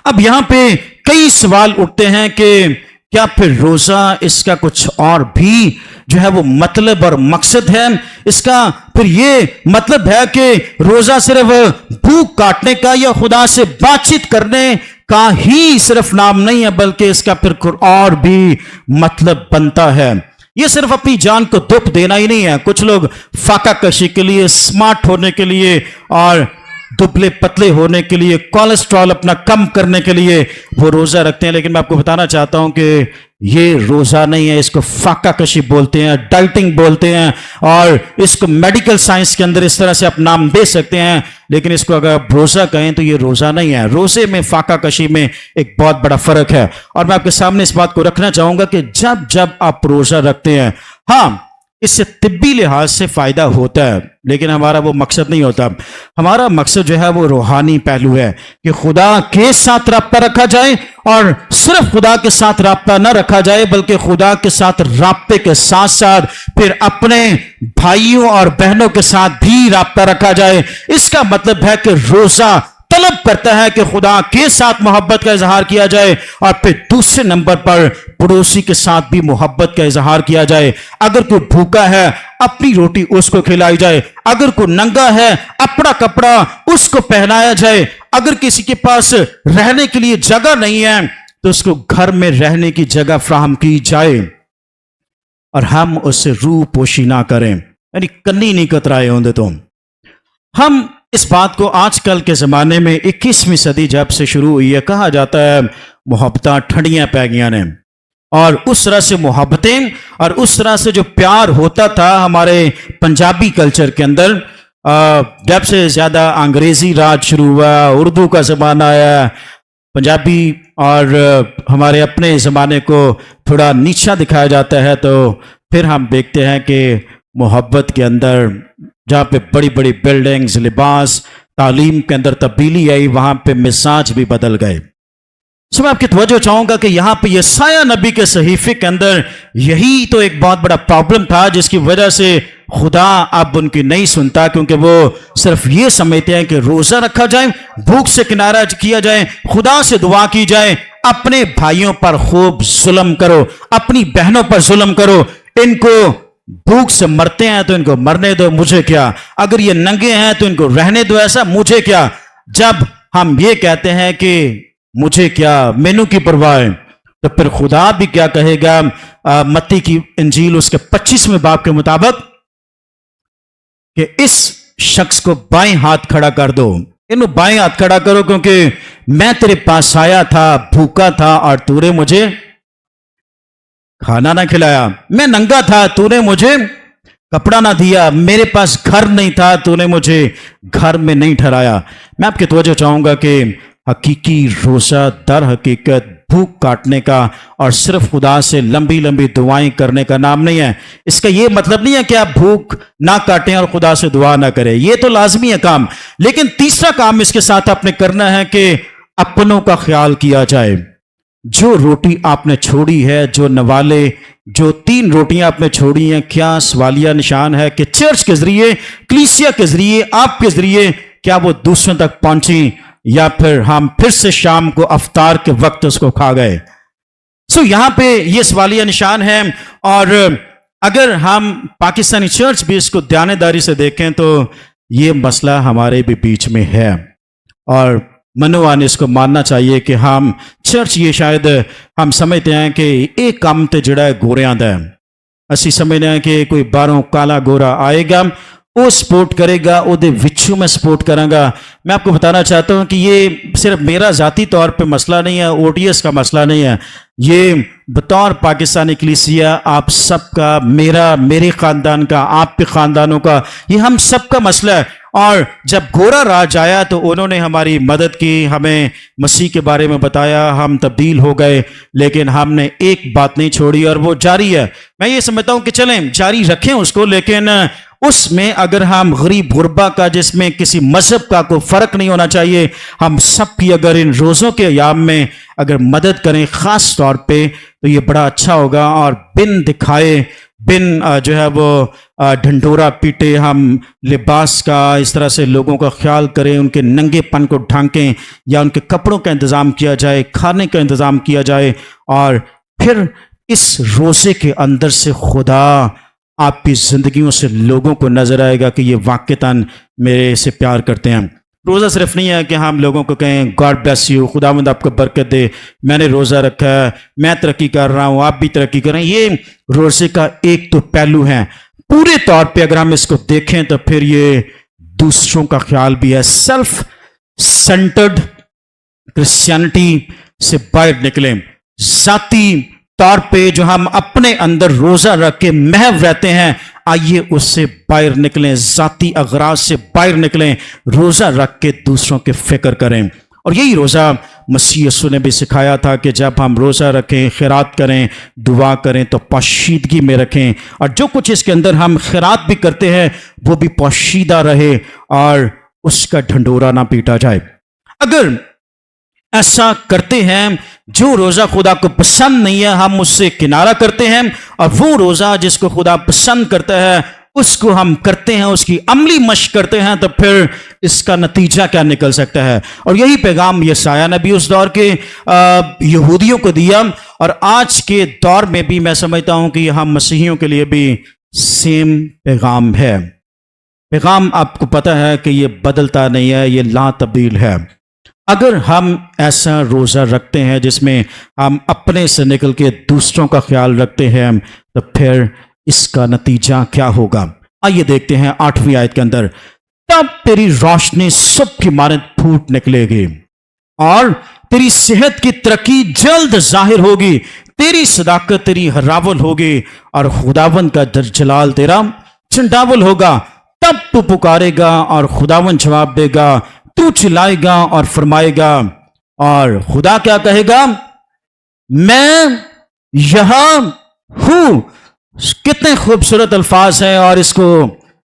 अब यहां पे कई सवाल उठते हैं कि क्या फिर रोजा इसका कुछ और भी जो है वो मतलब और मकसद है? इसका फिर ये मतलब है कि रोजा सिर्फ भूख काटने का या खुदा से बातचीत करने का ही सिर्फ नाम नहीं है, बल्कि इसका फिर और भी मतलब बनता है। ये सिर्फ अपनी जान को दुख देना ही नहीं है। कुछ लोग फाका कशी के लिए, स्मार्ट होने के लिए और दुबले पतले होने के लिए, कोलेस्ट्रॉल अपना कम करने के लिए वो रोजा रखते हैं, लेकिन मैं आपको बताना चाहता हूं कि ये रोजा नहीं है, इसको फाका कशी बोलते हैं, डाइटिंग बोलते हैं, और इसको मेडिकल साइंस के अंदर इस तरह से आप नाम दे सकते हैं, लेकिन इसको अगर आप रोजा कहें तो ये रोजा नहीं है। रोजे में, फाका कशी में एक बहुत बड़ा फर्क है, और मैं आपके सामने इस बात को रखना चाहूंगा कि जब जब आप रोजा रखते हैं, हाँ इससे तिब्बी लिहाज से फायदा होता है, लेकिन हमारा वो मकसद नहीं होता। हमारा मकसद जो है वो रूहानी पहलू है कि खुदा के साथ राब्ता रखा जाए, और सिर्फ खुदा के साथ राब्ता न रखा जाए, बल्कि खुदा के साथ राब्ते के साथ साथ फिर अपने भाइयों और बहनों के साथ भी राब्ता रखा जाए। इसका मतलब है कि रोजा तलब करता है कि खुदा के साथ मोहब्बत का इजहार किया जाए, और फिर दूसरे नंबर पर पड़ोसी के साथ भी मोहब्बत का इजहार किया जाए। अगर कोई भूखा है, अपनी रोटी उसको खिलाई जाए। अगर कोई नंगा है, अपना कपड़ा उसको पहनाया जाए। अगर किसी के पास रहने के लिए जगह नहीं है, तो उसको घर में रहने की जगह फ्राहम की जाए, और हम उससे रूह पोशी ना करें, यानी कन्नी नहीं कतराए होंगे। तो हम इस बात को आजकल के ज़माने में 21वीं सदी जब से शुरू हुई है, कहा जाता है मोहब्बतां ठंडियां पै गई ने, और उस तरह से मोहब्बतें और उस तरह से जो प्यार होता था हमारे पंजाबी कल्चर के अंदर, जब से ज़्यादा अंग्रेज़ी राज शुरू हुआ, उर्दू का ज़माना आया, पंजाबी और हमारे अपने ज़माने को थोड़ा नीचा दिखाया जाता है, तो फिर हम देखते हैं कि मोहब्बत के अंदर जहाँ पे बड़ी बड़ी बिल्डिंग्स, लिबास, तालीम के अंदर तब्दीली आई, वहाँ पे मिजाज भी बदल गए। सो मैं आपकी तवज्जो चाहूँगा कि यहाँ पे यसाया नबी के सहीफे के अंदर यही तो एक बहुत बड़ा प्रॉब्लम था, जिसकी वजह से खुदा अब उनकी नहीं सुनता, क्योंकि वो सिर्फ ये समझते हैं कि रोज़ा रखा जाए, भूख से किनारा किया जाए, खुदा से दुआ की जाए, अपने भाइयों पर खूब जुल्म करो, अपनी बहनों पर जुल्म करो, इनको भूख से मरते हैं तो इनको मरने दो, मुझे क्या, अगर ये नंगे हैं तो इनको रहने दो, ऐसा मुझे क्या। जब हम ये कहते हैं कि मुझे क्या, मैनू की परवाह है, तो फिर खुदा भी क्या कहेगा? मत्ती की इंजील उसके 25वें बाब के मुताबिक कि इस शख्स को बाएं हाथ खड़ा कर दो, इन्हें बाएं हाथ खड़ा करो, क्योंकि मैं तेरे पास आया था, भूखा था और तूने मुझे खाना ना खिलाया, मैं नंगा था, तूने मुझे कपड़ा ना दिया, मेरे पास घर नहीं था, तूने मुझे घर में नहीं ठहराया। मैं आपकी तवज्जो चाहूंगा कि हकीकी रोजा दर हकीकत भूख काटने का और सिर्फ खुदा से लंबी लंबी दुआएं करने का नाम नहीं है। इसका ये मतलब नहीं है कि आप भूख ना काटें और खुदा से दुआ ना करें, ये तो लाजमी है काम। लेकिन तीसरा काम इसके साथ आपने करना है कि अपनों का ख्याल किया जाए। जो रोटी आपने छोड़ी है, जो नवाले, जो 3 रोटियां आपने छोड़ी हैं, क्या सवालिया निशान है कि चर्च के जरिए, कलीसिया के जरिए, आपके जरिए क्या वो दूसरों तक पहुंची, या फिर हम फिर से शाम को अफ्तार के वक्त उसको खा गए। सो यहां पे ये सवालिया निशान है। और अगर हम पाकिस्तानी चर्च भी इसको ध्यानदारी से देखें तो ये मसला हमारे भी बीच में है, और मनोवान इसको मानना चाहिए कि हम चर्च ये शायद हम समझते हैं कि एक काम तो जड़ा है गोरियां दा है। असी समझते हैं कि कोई बाहरों काला गोरा आएगा, वो सपोर्ट करेगा, ओदे विचू में सपोर्ट करांगा। मैं आपको बताना चाहता हूं कि ये सिर्फ मेरा जाती तौर पे मसला नहीं है, ओटीएस का मसला नहीं है, ये बतौर पाकिस्तानी कलीसिया आप सबका, मेरा, मेरे खानदान का, आपके खानदानों का, ये हम सबका मसला है। और जब गोरा राज आया तो उन्होंने हमारी मदद की, हमें मसीह के बारे में बताया, हम तब्दील हो गए, लेकिन हमने एक बात नहीं छोड़ी और वो जारी है। मैं ये समझता हूं कि चलें जारी रखें उसको, लेकिन उसमें अगर हम गरीब गुरबा का, जिसमें किसी मजहब का कोई फर्क नहीं होना चाहिए, हम सब की अगर इन रोज़ों के अयाम में अगर मदद करें ख़ास तौर पे, तो ये बड़ा अच्छा होगा। और बिन दिखाए, बिन जो है वो ढंढोरा पीटे, हम लिबास का इस तरह से लोगों का ख्याल करें, उनके नंगेपन को ढांकें, या उनके कपड़ों का इंतज़ाम किया जाए, खाने का इंतज़ाम किया जाए, और फिर इस रोज़े के अंदर से खुदा आपकी ज़िंदगियों से लोगों को नज़र आएगा कि ये वाक़ईतन मेरे से प्यार करते हैं। रोज़ा सिर्फ नहीं है कि हम लोगों को कहें गॉड ब्लेस यू, खुदावंद आपको बरकत दे, मैंने रोज़ा रखा है, मैं तरक्की कर रहा हूँ, आप भी तरक्की करें। ये रोज़े का एक तो पहलू है। पूरे तौर पे अगर हम इसको देखें तो फिर ये दूसरों का ख्याल भी है। सेल्फ सेंटर्ड क्रिश्चियनिटी से बाहर निकलें, ज़ाती तौर पे जो हम अपने अंदर रोज़ा रख के महव रहते हैं, आइए उससे बाहर निकलें, ज़ाती अगराज से बाहर निकलें, रोज़ा रख के दूसरों के फिक्र करें। और यही रोज़ा मसीह यीशु ने भी सिखाया था कि जब हम रोज़ा रखें, खैरात करें, दुआ करें तो पोशीदगी में रखें, और जो कुछ इसके अंदर हम खैरात भी करते हैं वो भी पोशीदा रहे और उसका ढंढोरा ना पीटा जाए। अगर ऐसा करते हैं, जो रोज़ा खुदा को पसंद नहीं है हम उससे किनारा करते हैं, और वो रोज़ा जिसको खुदा पसंद करता है उसको हम करते हैं, उसकी अमली मश्क करते हैं, तो फिर इसका नतीजा क्या निकल सकता है। और यही पैगाम यशायाह ने भी उस दौर के यहूदियों को दिया, और आज के दौर में भी मैं समझता हूं कि हम मसीहियों के लिए भी सेम पैगाम है। पैगाम आपको पता है कि ये बदलता नहीं है, ये ला तब्दील है। अगर हम ऐसा रोज़ा रखते हैं जिसमें हम अपने से निकल के दूसरों का ख्याल रखते हैं, तो फिर इसका नतीजा क्या होगा। आइए देखते हैं 8वीं आयत के अंदर, तब तेरी रोशनी सुबह की मानद फूट निकलेगी और तेरी सेहत की तरक्की जल्द जाहिर होगी, तेरी सदाकत तेरी हरावल होगी और खुदावंद का जलाल तेरा चंडावल होगा। तब तू पुकारेगा और खुदावंद जवाब देगा, तू चिल्लाएगा और फरमाएगा, और खुदा क्या कहेगा, मैं यहां हूं। कितने खूबसूरत अल्फाज हैं, और इसको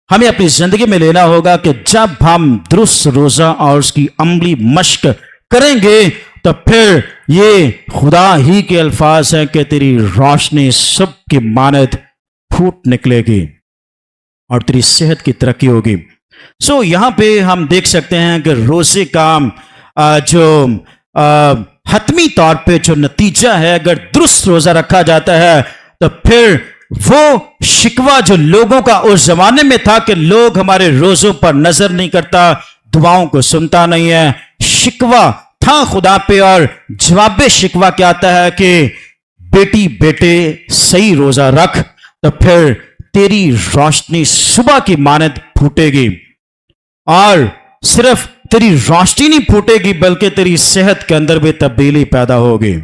हमें अपनी जिंदगी में लेना होगा कि जब हम दुरुस्त रोजा और उसकी अमली मश्क करेंगे तो फिर ये खुदा ही के अल्फाज हैं कि तेरी रोशनी सुबह की मानद फूट निकलेगी और तेरी सेहत की तरक्की होगी। सो यहां पे हम देख सकते हैं कि रोजे का जो हतमी तौर पे जो नतीजा है, अगर दुरुस्त रोजा रखा जाता है तो फिर वो शिकवा जो लोगों का उस जमाने में था कि लोग हमारे रोजों पर नजर नहीं करता, दुआओं को सुनता नहीं है, शिकवा था खुदा पे, और जवाब शिकवा क्या आता है कि बेटी बेटे सही रोजा रख तो फिर तेरी रोशनी सुबह की मानद फूटेगी, और सिर्फ तेरी रोशनी नहीं फूटेगी बल्कि तेरी सेहत के अंदर भी तब्दीली पैदा होगी।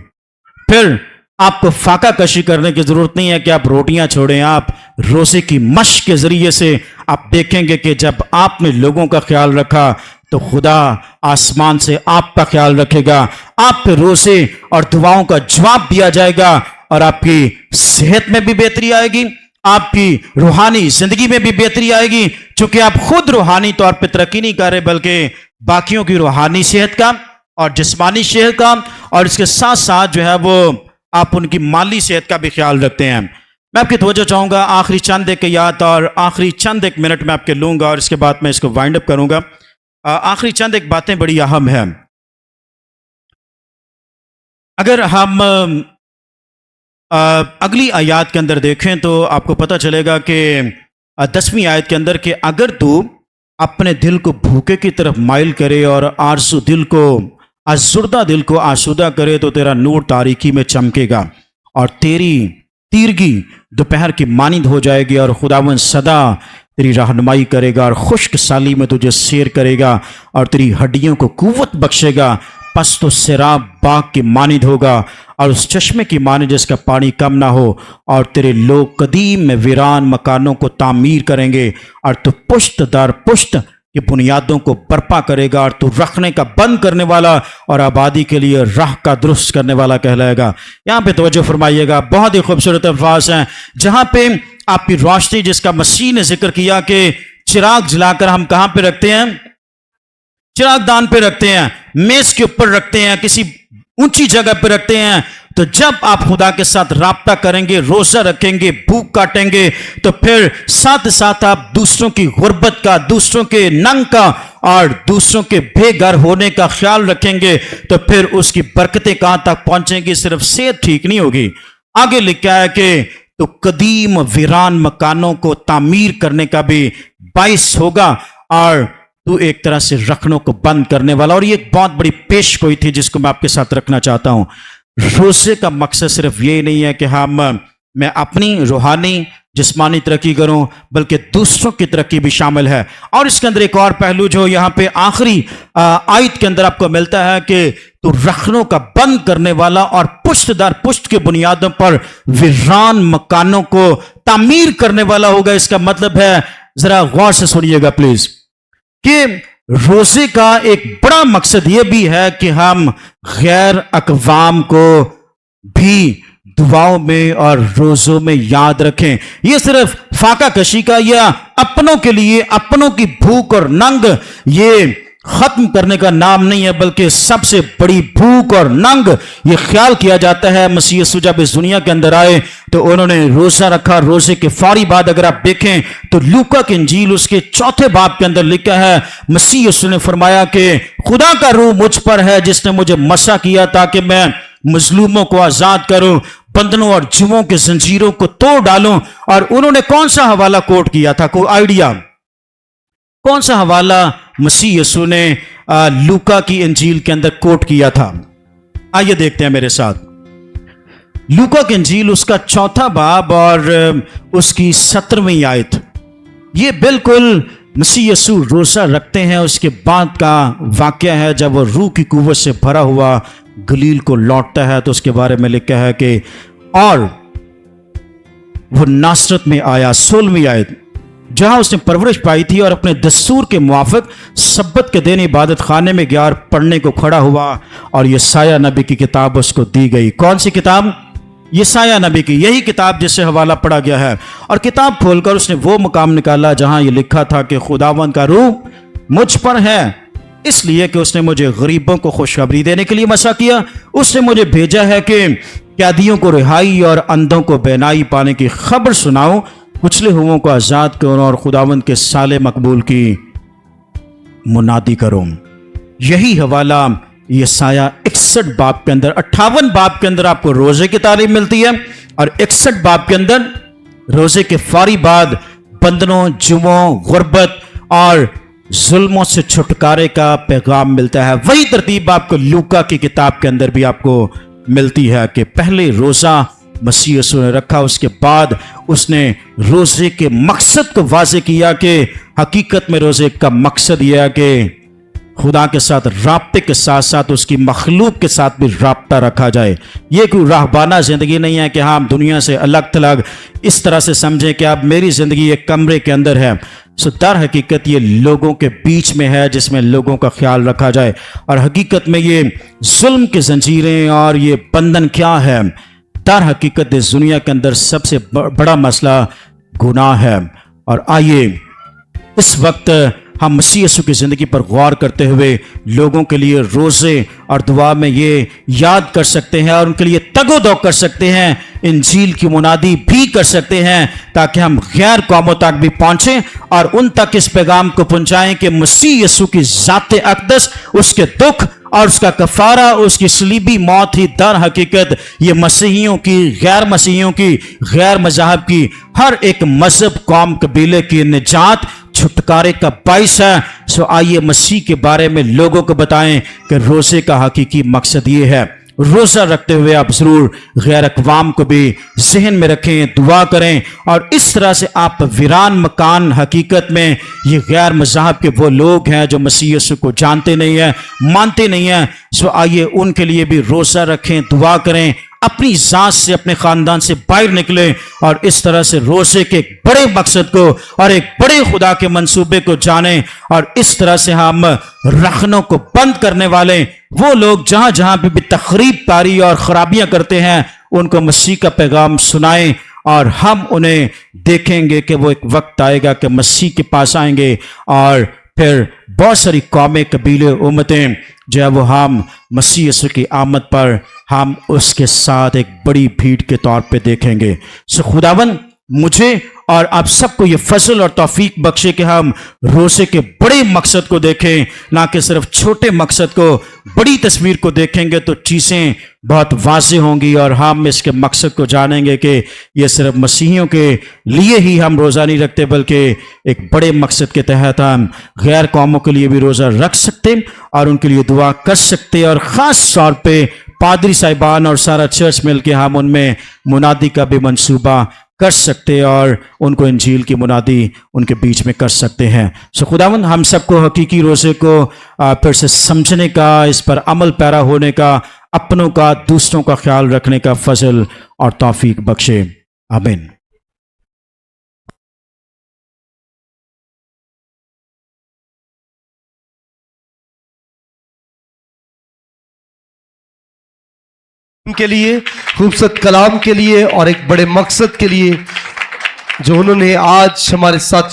फिर आपको फाका कशी करने की जरूरत नहीं है कि आप रोटियां छोड़ें, आप रोजे की मश्क के जरिए से आप देखेंगे कि जब आपने लोगों का ख्याल रखा तो खुदा आसमान से आपका ख्याल रखेगा, आपके रोजे और दुआओं का जवाब दिया जाएगा और आपकी सेहत में भी बेहतरी आएगी, आपकी रूहानी जिंदगी में भी बेहतरी आएगी, क्योंकि आप खुद रूहानी तौर पर तरक्की नहीं कर रहे बल्कि बाकियों की रूहानी सेहत का और जिस्मानी सेहत का और इसके साथ साथ जो है वो आप उनकी माली सेहत का भी ख्याल रखते हैं। मैं आपकी तवज्जो चाहूँगा आखिरी चंद एक याद और आखिरी चंद एक मिनट में आपके लूँगा और इसके बाद मैं इसको वाइंड अप करूँगा। आखिरी चंद एक बातें बड़ी अहम हैं। अगर हम अगली आयत के अंदर देखें तो आपको पता चलेगा कि 10वीं आयत के अंदर कि अगर तू अपने दिल को भूखे की तरफ माइल करे और आरज़ू दिल को आज़ुर्दा दिल को आसूदा करे तो तेरा नूर तारीकी में चमकेगा और तेरी तीरगी दोपहर की मानिंद हो जाएगी और खुदावन सदा तेरी रहनुमाई करेगा और खुश्क साली में तुझे सैर करेगा और तेरी हड्डियों को कुव्वत बख्शेगा। पस तो सिराब बाग की मानिंद होगा और उस चश्मे की मानिंद जिसका पानी कम ना हो और तेरे लोग कदीम में वीरान मकानों को तामीर करेंगे और तू पुश्त दर पुश्त की बुनियादों को बर्पा करेगा और तू रखने का बंद करने वाला और आबादी के लिए राह का दुरुस्त करने वाला कहलाएगा। यहाँ पे तवज्जो फरमाइएगा, बहुत ही खूबसूरत अल्फाज हैं जहाँ पे आपकी रोशनी जिसका मसीह ने जिक्र किया कि चिराग जलाकर हम कहाँ पे रखते हैं, चिराग दान पे रखते हैं, मेज के ऊपर रखते हैं, किसी ऊंची जगह पे रखते हैं। तो जब आप खुदा के साथ राब्ता करेंगे, रोजा रखेंगे, भूख काटेंगे तो फिर साथ साथ आप दूसरों की गुर्बत का, दूसरों के नंग का और दूसरों के बेघर होने का ख्याल रखेंगे तो फिर उसकी बरकतें कहां तक पहुंचेंगी, सिर्फ सेहत ठीक नहीं होगी। आगे लिखा है कि तो कदीम वीरान मकानों को तामीर करने का भी बाइस होगा और तू एक तरह से रखनों को बंद करने वाला। और ये एक बहुत बड़ी पेश गोई थी जिसको मैं आपके साथ रखना चाहता हूं। रोजे का मकसद सिर्फ ये नहीं है कि मैं अपनी रूहानी जिस्मानी तरक्की करूं बल्कि दूसरों की तरक्की भी शामिल है। और इसके अंदर एक और पहलू जो यहाँ पे आखिरी आयत के अंदर आपको मिलता है कि तू रखनों का बंद करने वाला और पुश्त दर पुश्त के बुनियादों पर वीरान मकानों को तामीर करने वाला होगा। इसका मतलब है, जरा गौर से सुनिएगा प्लीज, कि रोजे का एक बड़ा मकसद यह भी है कि हम गैर अक़वाम को भी दुआओं में और रोजों में याद रखें। यह सिर्फ फाका कशी का या अपनों के लिए अपनों की भूख और नंग ये खत्म करने का नाम नहीं है, बल्कि सबसे बड़ी भूख और नंग ये ख्याल किया जाता है। मसीह यीशु जब इस दुनिया के अंदर आए तो उन्होंने रोजा रखा। रोजे के फौरी बाद अगर आप देखें तो लूका की इंजील उसके 4 बाब के अंदर लिखा है, मसीह यीशु ने फरमाया कि खुदा का रूह मुझ पर है जिसने मुझे मसा किया ताकि मैं मजलूमों को आजाद करूं, बंधनों और जुओं के जंजीरों को तोड़ डालूं। और उन्होंने कौन सा हवाला कोट किया था, कोई आइडिया? कौन सा हवाला मसीह यीशु ने लूका की इंजील के अंदर कोट किया था? आइए देखते हैं मेरे साथ। लूका की इंजील उसका 4 बाब और उसकी 17वीं आयत। ये बिल्कुल मसीह यीशु रोजा रखते हैं उसके बाद का वाकया है जब वो रूह की कुव्वत से भरा हुआ गलील को लौटता है। तो उसके बारे में लिखा है कि और वो नासरत में आया, 16वीं आयत, जहां उसने परवरिश पाई थी और अपने दस्तूर के मुआफिक सब्बत के दिन इबादत खाने में गया, पढ़ने को खड़ा हुआ और यशायाह नबी की किताब उसको दी गई। कौन सी किताब? यशायाह नबी की, यही किताब जिससे हवाला पढ़ा गया है। और किताब खोलकर उसने वो मुकाम निकाला जहां ये लिखा था कि खुदावंद का रूह मुझ पर है इसलिए कि उसने मुझे गरीबों को खुशखबरी देने के लिए मसा किया। उसने मुझे भेजा है कि कैदियों को रिहाई और अंधों को बेनाई पाने की खबर सुनाऊं, कुचले हुओं को आजाद करूं और खुदावंद के साले मकबूल की मुनादी करूं। यही हवाला यशायाह 61 बाब के अंदर, 58 बाब के अंदर आपको रोजे की तालीम मिलती है और 61 बाब के अंदर रोजे के फौरी बाद बंधनों, जुओं, गुर्बत और जुल्मों से छुटकारे का पैगाम मिलता है। वही तरतीब आपको लूका की किताब के अंदर भी आपको मिलती है कि पहले रोजा मसीह यीशु ने रखा, उसके बाद उसने रोजे के मकसद को वाज़ेह किया कि हकीकत में रोजे का मकसद यह है कि खुदा के साथ राब्ते के साथ साथ उसकी मखलूक के साथ भी राब्ता रखा जाए। ये कोई राहबाना ज़िंदगी नहीं है कि हाँ हम दुनिया से अलग थलग इस तरह से समझें कि अब मेरी ज़िंदगी एक कमरे के अंदर है। सो दर हकीकत ये लोगों के बीच में है जिसमें लोगों का ख्याल रखा जाए। और हकीकत में ये जुल्म की जंजीरें और ये बंधन क्या है? दर हकीकत इस दुनिया के अंदर सबसे बड़ा मसला गुनाह है। और आइए इस वक्त हम मसीह यीशु की ज़िंदगी पर गौर करते हुए लोगों के लिए रोज़े और दुआ में ये याद कर सकते हैं और उनके लिए तगो-दो कर सकते हैं, इंजील की मुनादी भी कर सकते हैं, ताकि हम गैर कौमों तक भी पहुँचें और उन तक इस पैगाम को पहुँचाएं कि मसीह यीशु की ज़ात अक़दस, उसके दुख और उसका कफ़ारा, उसकी सलीबी मौत ही दर हकीकत ये मसीहियों की, गैर मसीहियों की, गैर मज़हब की, हर एक मज़हब, कौम, कबीले की निजात, छुटकारे का बाइस है। सो आइए मसीह के बारे में लोगों को बताएं कि रोज़े का हकीकी मकसद ये है। रोज़ा रखते हुए आप ज़रूर गैर अक़वाम को भी जहन में रखें, दुआ करें और इस तरह से आप वीरान मकान, हकीकत में ये गैर मज़हब के वो लोग हैं जो मसीह यीशु को जानते नहीं हैं, मानते नहीं हैं। सो आइए उनके लिए भी रोज़ा रखें, दुआ करें, अपनी ज़ात से, अपने ख़ानदान से बाहर निकलें और इस तरह से रोज़े के एक बड़े मकसद को और एक बड़े खुदा के मंसूबे को जानें। और इस तरह से हम रखनों को बंद करने वाले वो लोग जहाँ जहाँ पे भी तखरीब कारी और ख़राबियाँ करते हैं उनको मसीह का पैगाम सुनाएं और हम उन्हें देखेंगे कि वो एक वक्त आएगा कि मसीह के पास आएंगे और फिर बहुत सारी कौमें, कबीले, उम्मतें जो है वो हम मसीह यीशु की आमद पर हम उसके साथ एक बड़ी भीड़ के तौर पे देखेंगे। सो खुदावन मुझे और आप सबको ये फजल और तौफीक बख्शे कि हम रोज़े के बड़े मकसद को देखें, ना कि सिर्फ छोटे मकसद को। बड़ी तस्वीर को देखेंगे तो चीज़ें बहुत वाज़ेह होंगी और हम इसके मकसद को जानेंगे कि ये सिर्फ मसीहियों के लिए ही हम रोज़ा नहीं रखते, बल्कि एक बड़े मकसद के तहत हम गैर कौमों के लिए भी रोज़ा रख सकते और उनके लिए दुआ कर सकते और ख़ास तौर पे पादरी साहिबान और सारा चर्च मिल के हम उनमें मुनादी का भी मंसूबा कर सकते और उनको इंजील की मुनादी उनके बीच में कर सकते हैं। सो खुदावंद हम सबको हकीकी रोज़े को फिर से समझने का, इस पर अमल पैरा होने का, अपनों का, दूसरों का ख्याल रखने का फजल और तौफीक बख्शे। आमीन। के लिए, खूबसूरत कलाम के लिए और एक बड़े मकसद के लिए जो उन्होंने आज हमारे साथ